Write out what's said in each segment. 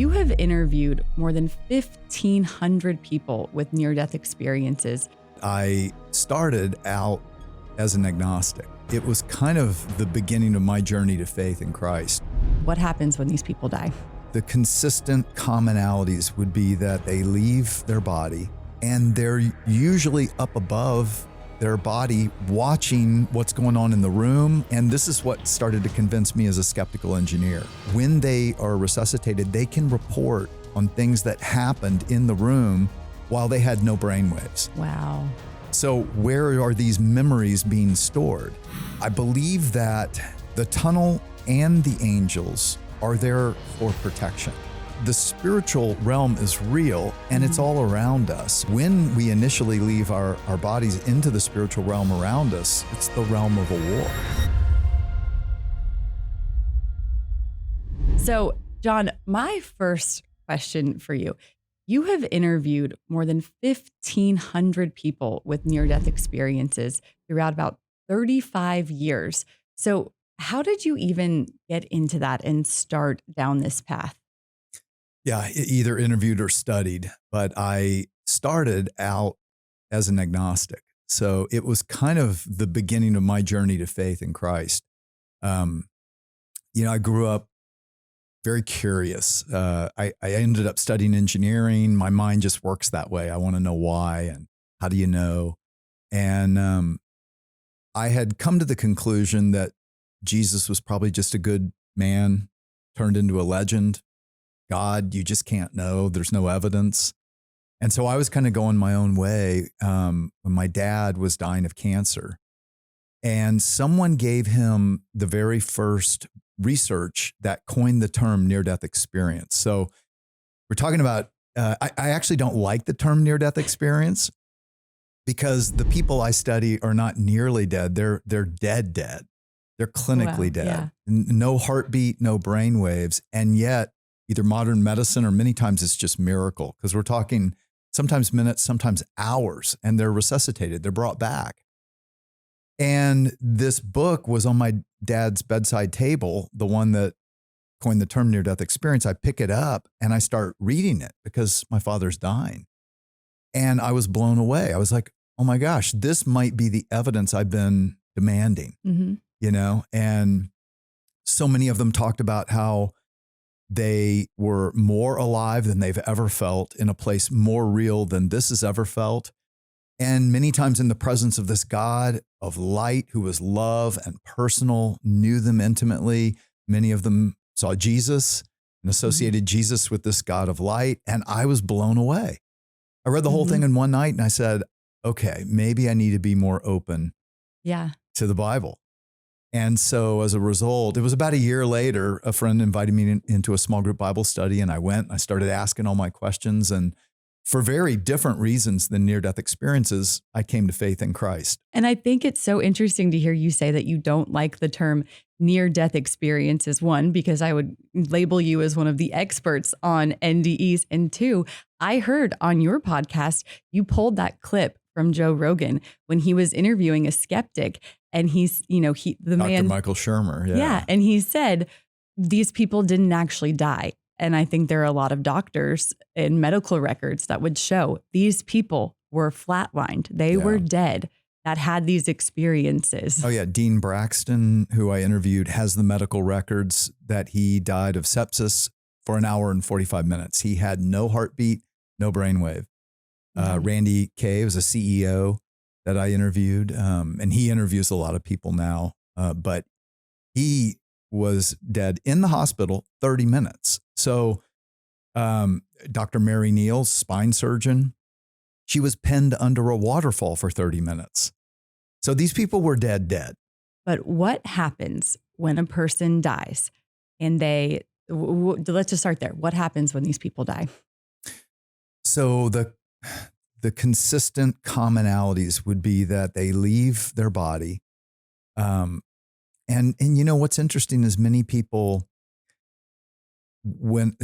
You have interviewed more than 1,500 people with near-death experiences. I started out as an agnostic. It was kind of the beginning of my journey to faith in Christ. What happens when these people die? The consistent commonalities would be that they leave their body and they're usually up above their body watching what's going on in the room. And this is what started to convince me as a skeptical engineer. When they are resuscitated, they can report on things that happened in the room while they had no brainwaves. Wow. So where are these memories being stored? I believe that the tunnel and the angels are there for protection. The spiritual realm is real and it's all around us. When we initially leave our bodies into the spiritual realm around us, it's the realm of a war. So, John, my first question for you. You have interviewed more than 1,500 people with near-death experiences throughout about 35 years. So how did you even get into that and start down this path? Yeah, either interviewed or studied, but I started out as an agnostic. So it was kind of the beginning of my journey to faith in Christ. I grew up very curious. I ended up studying engineering. My mind just works that way. I want to know why and how do you know? And I had come to the conclusion that Jesus was probably just a good man turned into a legend. God, you just can't know. There's no evidence. And so I was kind of going my own way when my dad was dying of cancer. And someone gave him the very first research that coined the term near-death experience. So we're talking about, I actually don't like the term near-death experience because the people I study are not nearly dead. They're dead. They're clinically dead. Yeah. No heartbeat, no brain waves. And yet either modern medicine or many times it's just miracle because we're talking sometimes minutes, sometimes hours, and they're resuscitated. They're brought back. And this book was on my dad's bedside table, the one that coined the term near-death experience. I pick it up and I start reading it because my father's dying. And I was blown away. I was like, oh my gosh, this might be the evidence I've been demanding, and so many of them talked about how they were more alive than they've ever felt in a place more real than this has ever felt. And many times in the presence of this God of light who was love and personal, knew them intimately. Many of them saw Jesus and associated Jesus with this God of light. And I was blown away. I read the whole thing in one night and I said, okay, maybe I need to be more open to the Bible. And so as a result, it was about a year later, a friend invited me into a small group Bible study and I went and I started asking all my questions. And for very different reasons than near-death experiences, I came to faith in Christ. And I think it's so interesting to hear you say that you don't like the term near-death experiences. One, because I would label you as one of the experts on NDEs. And two, I heard on your podcast, you pulled that clip from Joe Rogan when he was interviewing a skeptic. And he's, the Dr. man, Michael Shermer. Yeah. And he said, these people didn't actually die. And I think there are a lot of doctors and medical records that would show these people were flatlined. They were dead that had these experiences. Oh yeah. Dean Braxton, who I interviewed, has the medical records that he died of sepsis for an hour and 45 minutes. He had no heartbeat, no brainwave. Randy Kay was a CEO that I interviewed, and he interviews a lot of people now, but he was dead in the hospital 30 minutes. So Dr. Mary Neal, spine surgeon, she was pinned under a waterfall for 30 minutes. So these people were dead. But what happens when a person dies and let's just start there. What happens when these people die? So the consistent commonalities would be that they leave their body. And what's interesting is many people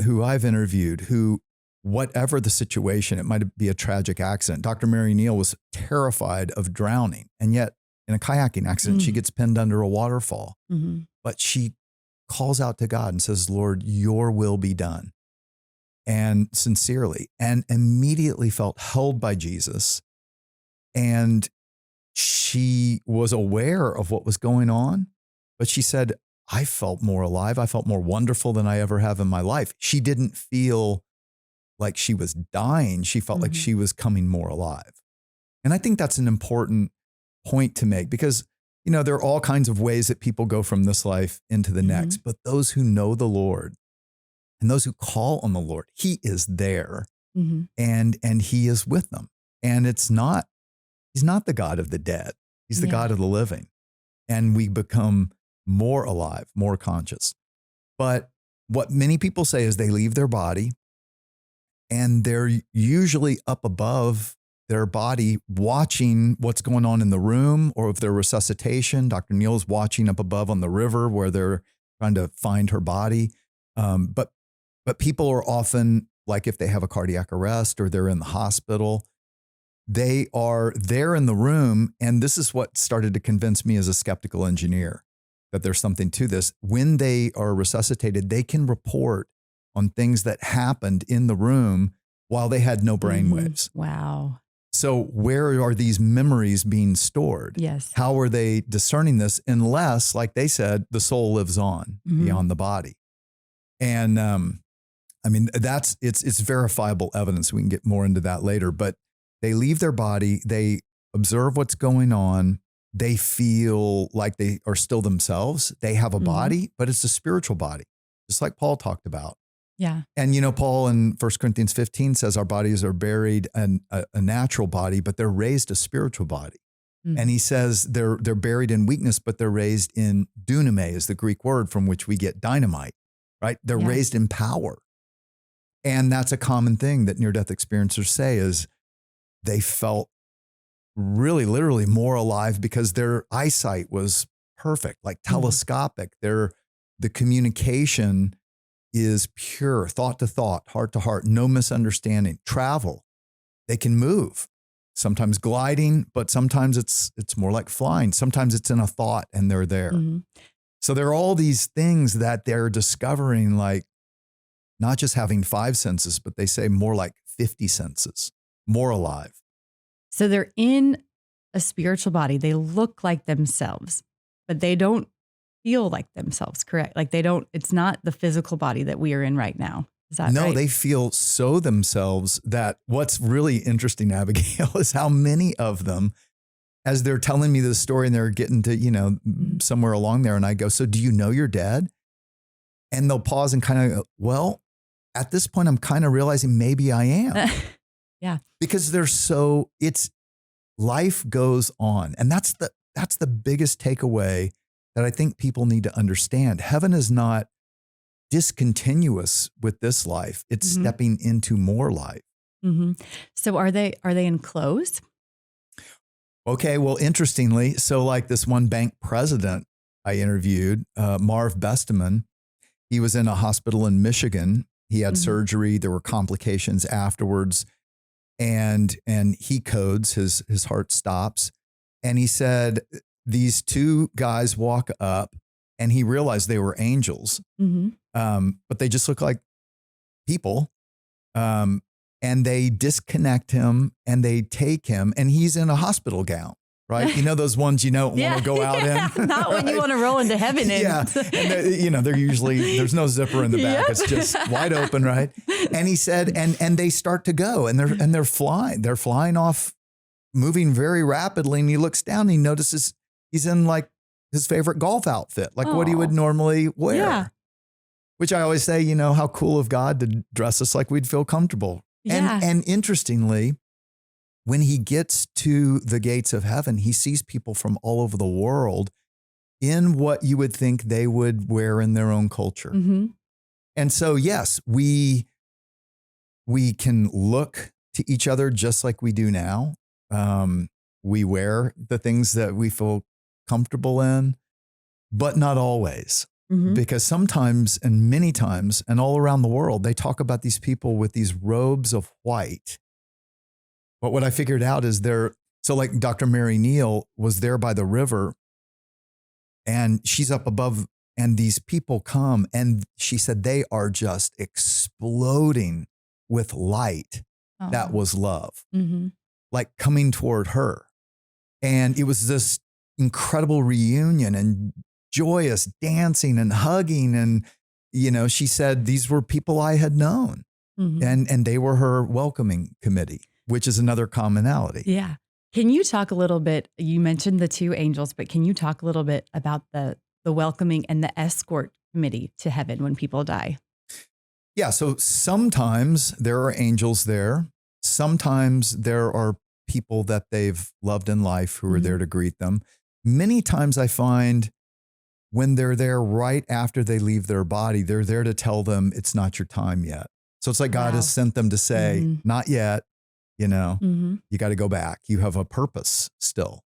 who I've interviewed who, whatever the situation, it might be a tragic accident. Dr. Mary Neal was terrified of drowning. And yet in a kayaking accident, she gets pinned under a waterfall, but she calls out to God and says, Lord, your will be done. and sincerely, and immediately felt held by Jesus. And she was aware of what was going on, but she said, I felt more alive. I felt more wonderful than I ever have in my life. She didn't feel like she was dying. She felt like she was coming more alive. And I think that's an important point to make because, you know, there are all kinds of ways that people go from this life into the next, but those who know the Lord and those who call on the Lord, he is there and he is with them. And he's not the God of the dead. He's the God of the living. And we become more alive, more conscious. But what many people say is they leave their body and they're usually up above their body watching what's going on in the room, or if they're resuscitation, Dr. Neil's watching up above on the river where they're trying to find her body. But people are often, like if they have a cardiac arrest or they're in the hospital, they are there in the room. And this is what started to convince me as a skeptical engineer that there's something to this. When they are resuscitated, they can report on things that happened in the room while they had no brain waves. Wow. So where are these memories being stored? Yes. How are they discerning this? Unless, like they said, the soul lives on beyond the body. And I mean, it's verifiable evidence. We can get more into that later, but they leave their body, they observe what's going on, they feel like they are still themselves. They have a body, but it's a spiritual body, just like Paul talked about. Yeah. And, you know, Paul in 1 Corinthians 15 says our bodies are buried in a natural body, but they're raised a spiritual body. And he says they're buried in weakness, but they're raised in duname, is the Greek word from which we get dynamite, right? They're raised in power. And that's a common thing that near-death experiencers say is they felt really literally more alive because their eyesight was perfect, like telescopic. The communication is pure, thought to thought, heart to heart, no misunderstanding. Travel, they can move, sometimes gliding, but sometimes it's more like flying. Sometimes it's in a thought and they're there. So there are all these things that they're discovering, like not just having 5 senses, but they say more like 50 senses, more alive. So they're in a spiritual body. They look like themselves, but they don't feel like themselves, correct? Like it's not the physical body that we are in right now. Is that right? No, they feel so themselves that what's really interesting, Abigail, is how many of them, as they're telling me this story and they're getting to, you know, somewhere along there, and I go, so do you know you're dead? And they'll pause and kind of go, well, at this point, I'm kind of realizing maybe I am. Yeah. Because life goes on. And that's the biggest takeaway that I think people need to understand. Heaven is not discontinuous with this life. It's stepping into more life. So are they enclosed? Okay. Well, interestingly, so like this one bank president I interviewed, Marv Besteman, he was in a hospital in Michigan. He had surgery. There were complications afterwards. And he codes, his heart stops. And he said, these two guys walk up and he realized they were angels, but they just look like people. And they disconnect him and they take him and he's in a hospital gown, right? You know, those ones you don't want to go out in. Not when you want to roll into heaven in. Yeah. And they're usually, there's no zipper in the back. It's just wide open, right? And he said, and they start to go and they're flying. They're flying off, moving very rapidly. And he looks down and he notices he's in like his favorite golf outfit, like what he would normally wear. Yeah. Which I always say, you know, how cool of God to dress us like we'd feel comfortable. Yeah. And interestingly, when he gets to the gates of heaven, he sees people from all over the world in what you would think they would wear in their own culture. And so, yes, we can look to each other just like we do now. We wear the things that we feel comfortable in, but not always. Because sometimes and many times and all around the world, they talk about these people with these robes of white. But what I figured out is so like Dr. Mary Neal was there by the river and she's up above and these people come and she said they are just exploding with light that Oh. was love, Mm-hmm. like coming toward her. And it was this incredible reunion and joyous dancing and hugging. And, she said these were people I had known, Mm-hmm. and they were her welcoming committee, which is another commonality. Yeah. Can you talk a little bit? You mentioned the two angels, but can you talk a little bit about the welcoming and the escort committee to heaven when people die? Yeah. So sometimes there are angels there. Sometimes there are people that they've loved in life who are there to greet them. Many times I find when they're there right after they leave their body, they're there to tell them it's not your time yet. So it's like God has Wow. sent them to say, not yet, Mm-hmm. you got to go back. You have a purpose still.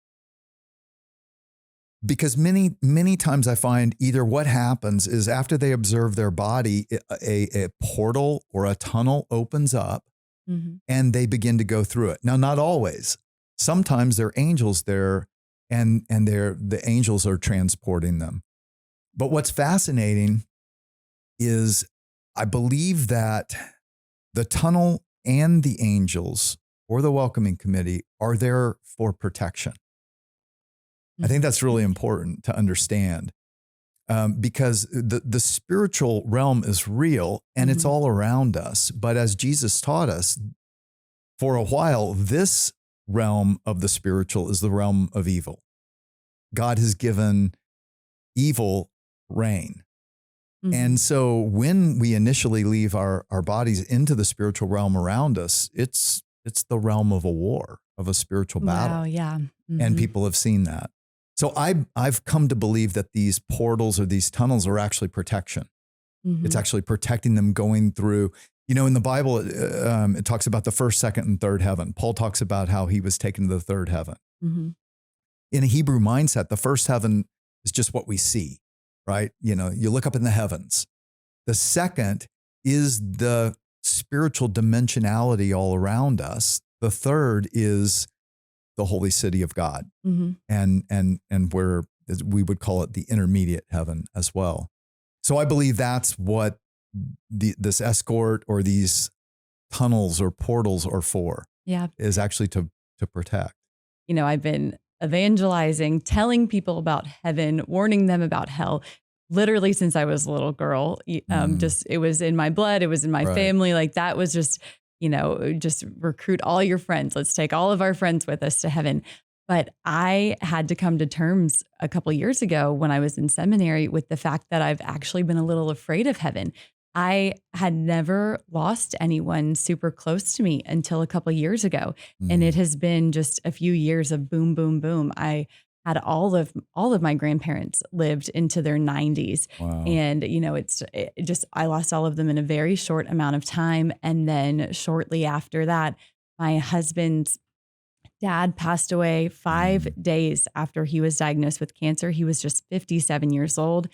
Because many, many times I find either what happens is after they observe their body, a portal or a tunnel opens up Mm-hmm. and they begin to go through it. Now, not always. Sometimes there are angels there and the angels are transporting them. But what's fascinating is I believe that the tunnel and the angels or the welcoming committee are there for protection. I think that's really important to understand because the spiritual realm is real and it's all around us. But as Jesus taught us, for a while, this realm of the spiritual is the realm of evil. God has given evil reign. And so when we initially leave our bodies into the spiritual realm around us, it's the realm of a war, of a spiritual battle. Wow, yeah. And people have seen that. So I've come to believe that these portals or these tunnels are actually protection. It's actually protecting them going through. In the Bible, it talks about the first, second, and third heaven. Paul talks about how he was taken to the third heaven. In a Hebrew mindset, the first heaven is just what we see, right? You look up in the heavens. The second is the spiritual dimensionality all around us. The third is the holy city of God, and where we would call it the intermediate heaven as well. So I believe that's what this escort or these tunnels or portals are for. Yeah. Is actually to protect. I've been evangelizing, telling people about heaven, warning them about hell, literally since I was a little girl. Just it was in my blood. It was in my family. Like that was just, just recruit all your friends. Let's take all of our friends with us to heaven. But I had to come to terms a couple of years ago when I was in seminary with the fact that I've actually been a little afraid of heaven. I had never lost anyone super close to me until a couple of years ago. And it has been just a few years of boom, boom, boom. I had all of my grandparents lived into their 90s. Wow. And, I lost all of them in a very short amount of time. And then shortly after that, my husband's dad passed away 5 days after he was diagnosed with cancer. He was just 57 years old.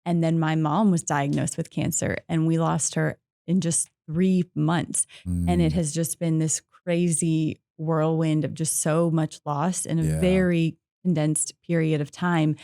And then my mom was diagnosed with cancer and we lost her in just 3 months. And it has just been this crazy whirlwind of just so much loss in a very condensed period of time.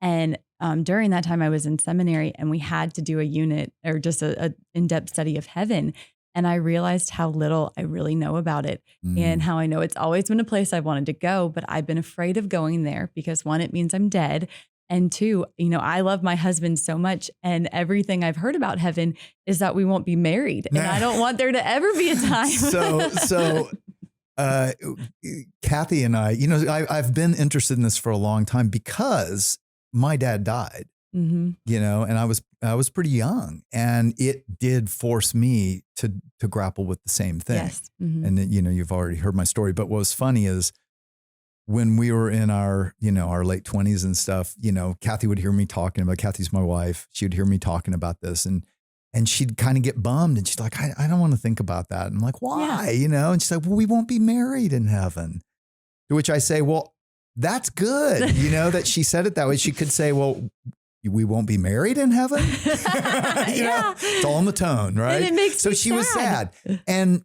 And during that time I was in seminary and we had to do a unit or just a in-depth study of heaven. And I realized how little I really know about it and how I know it's always been a place I've wanted to go, but I've been afraid of going there because one, it means I'm dead. And two, I love my husband so much and everything I've heard about heaven is that we won't be married. And I don't want there to ever be a time. So Kathy and I've been interested in this for a long time because my dad died, and I was pretty young and it did force me to grapple with the same thing. Yes. And you've already heard my story, but what was funny is when we were in our late 20s and stuff, Kathy would hear me talking about, Kathy's my wife. She would hear me talking about this and she'd kind of get bummed and she's like, I don't want to think about that. And I'm like, why? And she's like, well, we won't be married in heaven. To which I say, well, that's good. That she said it that way. She could say, well, we won't be married in heaven. It's all in the tone, right? And it makes so me she was sad. And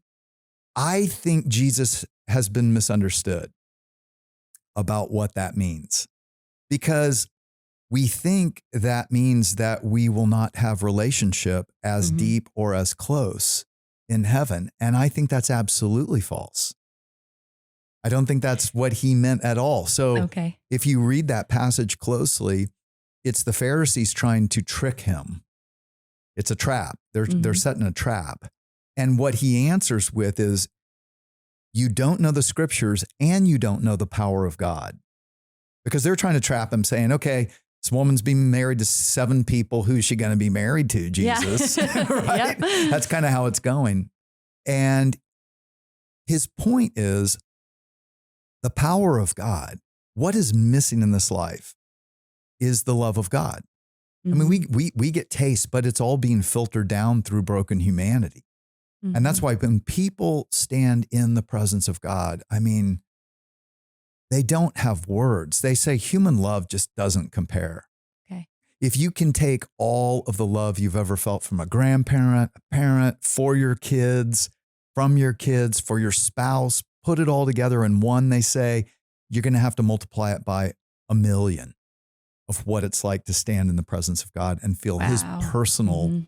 I think Jesus has been misunderstood about what that means, because we think that means that we will not have relationship as deep or as close in heaven. And I think that's absolutely false. I don't think that's what he meant at all. So if you read that passage closely, it's the Pharisees trying to trick him. It's a trap. They're setting a trap. And what he answers with is, you don't know the scriptures and you don't know the power of God. Because they're trying to trap him, saying, okay, this woman's being married to 7 people. Who's she going to be married to, Jesus? Yeah. Right? Yep. That's kind of how it's going. And his point is the power of God. What is missing in this life is the love of God. Mm-hmm. I mean, we get taste, but it's all being filtered down through broken humanity. Mm-hmm. And that's why when people stand in the presence of God, I mean, they don't have words. They say human love just doesn't compare. Okay. If you can take all of the love you've ever felt from a grandparent, a parent, for your kids, from your kids, for your spouse, put it all together in one, they say, you're going to have to multiply it by 1 million of what it's like to stand in the presence of God and feel his personal,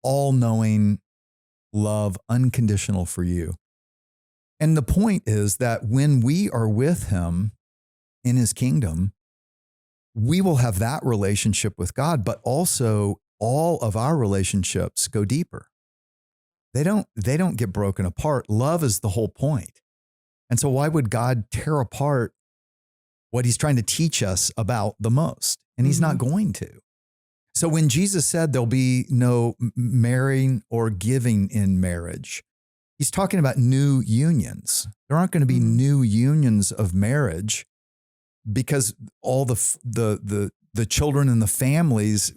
all-knowing love, unconditional for you. And the point is that when we are with him in his kingdom, we will have that relationship with God, but also all of our relationships go deeper. They don't get broken apart. Love is the whole point. And so why would God tear apart what he's trying to teach us about the most? And he's not going to. So when Jesus said there'll be no marrying or giving in marriage, he's talking about new unions. There aren't going to be new unions of marriage because all the children and the families,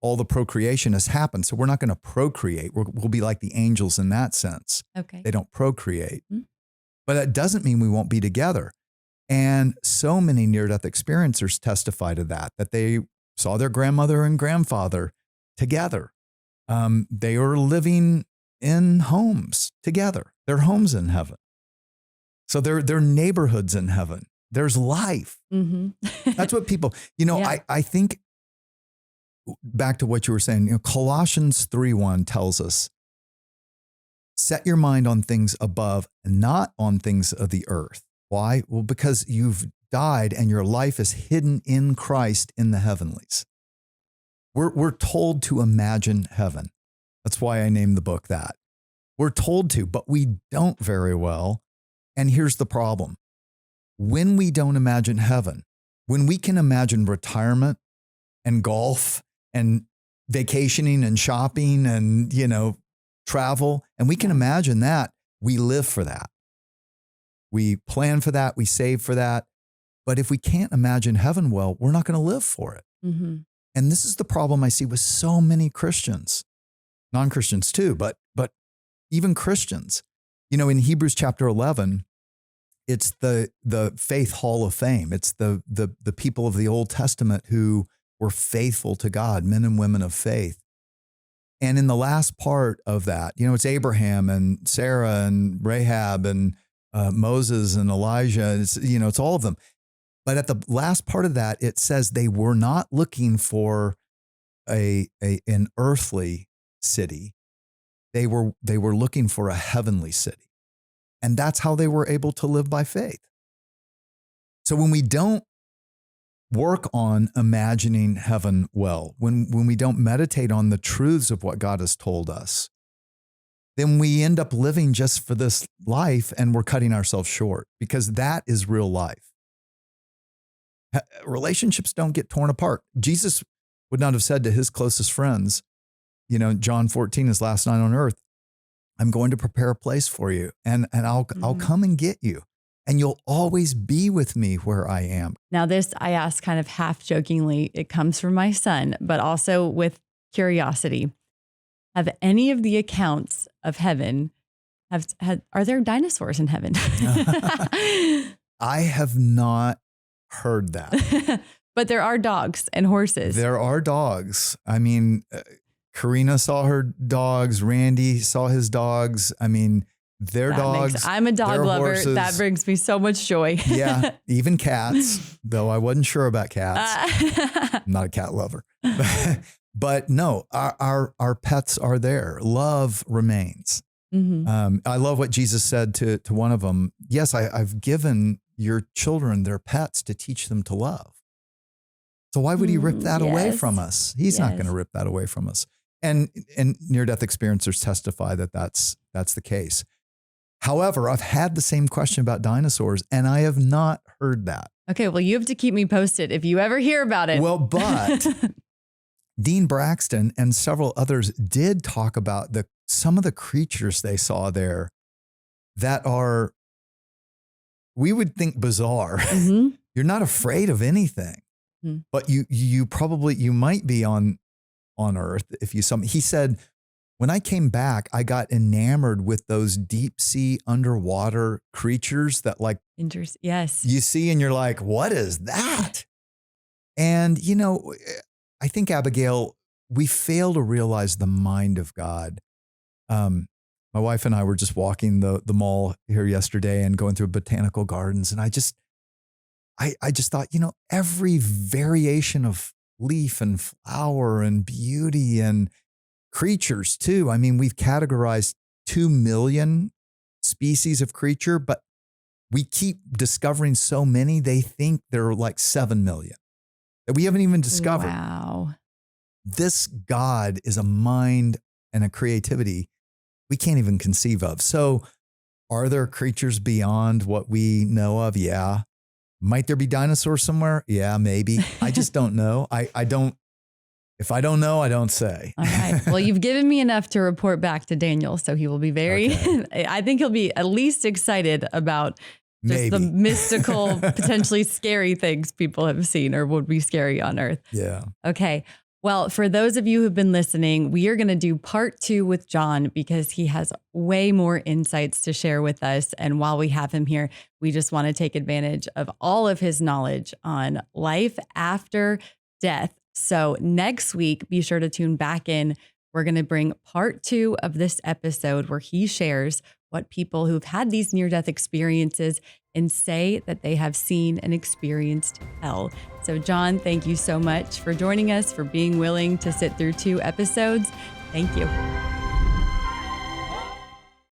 all the procreation has happened. So we're not going to procreate. We'll be like the angels in that sense. Okay. They don't procreate. Mm-hmm. But that doesn't mean we won't be together. And so many near-death experiencers testify to that they saw their grandmother and grandfather together. They were living in homes together. Their homes in heaven. So their neighborhoods in heaven. There's life. Mm-hmm. That's what people, I think back to what you were saying, Colossians 3:1 tells us, set your mind on things above, not on things of the earth. Why? Well, because you've died and your life is hidden in Christ in the heavenlies. We're told to imagine heaven. That's why I named the book that. We're told to, but we don't very well. And here's the problem. When we don't imagine heaven, when we can imagine retirement and golf and vacationing and shopping and, travel, and we can imagine that, we live for that. We plan for that. We save for that. But if we can't imagine heaven well, we're not going to live for it. Mm-hmm. And this is the problem I see with so many Christians, non-Christians too, but even Christians. In Hebrews chapter 11, it's the faith hall of fame. It's the people of the Old Testament who were faithful to God, men and women of faith. And in the last part of that, it's Abraham and Sarah and Rahab and Moses and Elijah. It's all of them. But at the last part of that, it says they were not looking for an earthly city. They were looking for a heavenly city. And that's how they were able to live by faith. So when we don't work on imagining heaven well, when we don't meditate on the truths of what God has told us, then we end up living just for this life and we're cutting ourselves short because that is real life. Relationships don't get torn apart. Jesus would not have said to his closest friends, John 14, his last night on earth, I'm going to prepare a place for you and I'll come and get you. And you'll always be with me where I am. Now this, I ask kind of half jokingly, it comes from my son, but also with curiosity. Have any of the accounts of heaven, are there dinosaurs in heaven? I have not heard that. But there are dogs and horses. There are dogs. I mean, Karina saw her dogs. Randy saw his dogs. I mean, their dogs. I'm a dog lover. Horses. That brings me so much joy. Yeah, even cats, though I wasn't sure about cats. I'm not a cat lover. But no, our pets are there. Love remains. I love what Jesus said to one of them. Yes, I've given your children their pets to teach them to love. So why would he rip that away from us? He's not going to rip that away from us. And near-death experiencers testify that that's the case. However, I've had the same question about dinosaurs, and I have not heard that. Okay, well, you have to keep me posted if you ever hear about it. Well, but Dean Braxton and several others did talk about some of the creatures they saw there that are, we would think bizarre. You're not afraid of anything, but you might be on Earth if you saw me. He said, when I came back, I got enamored with those deep sea underwater creatures that yes, you see and you're like, what is that? And, I think, Abigail, we fail to realize the mind of God. My wife and I were just walking the mall here yesterday and going through botanical gardens. And I just thought, every variation of leaf and flower and beauty and creatures too. I mean, we've categorized 2 million species of creature, but we keep discovering so many, they think there are like 7 million that we haven't even discovered. Wow. This God is a mind and a creativity we can't even conceive of. So are there creatures beyond what we know of? Yeah. Might there be dinosaurs somewhere? Yeah, maybe. I just don't know. I don't. If I don't know, I don't say. All right. Well, you've given me enough to report back to Daniel, so he will be I think he'll be at least excited about just the mystical, potentially scary things people have seen or would be scary on Earth. Yeah. Okay. Well, for those of you who've been listening, we are going to do part 2 with John because he has way more insights to share with us. And while we have him here, we just want to take advantage of all of his knowledge on life after death. So next week, be sure to tune back in. We're going to bring part 2 of this episode where he shares what people who've had these near-death experiences and say that they have seen and experienced hell. So John, thank you so much for joining us, for being willing to sit through 2 episodes. Thank you.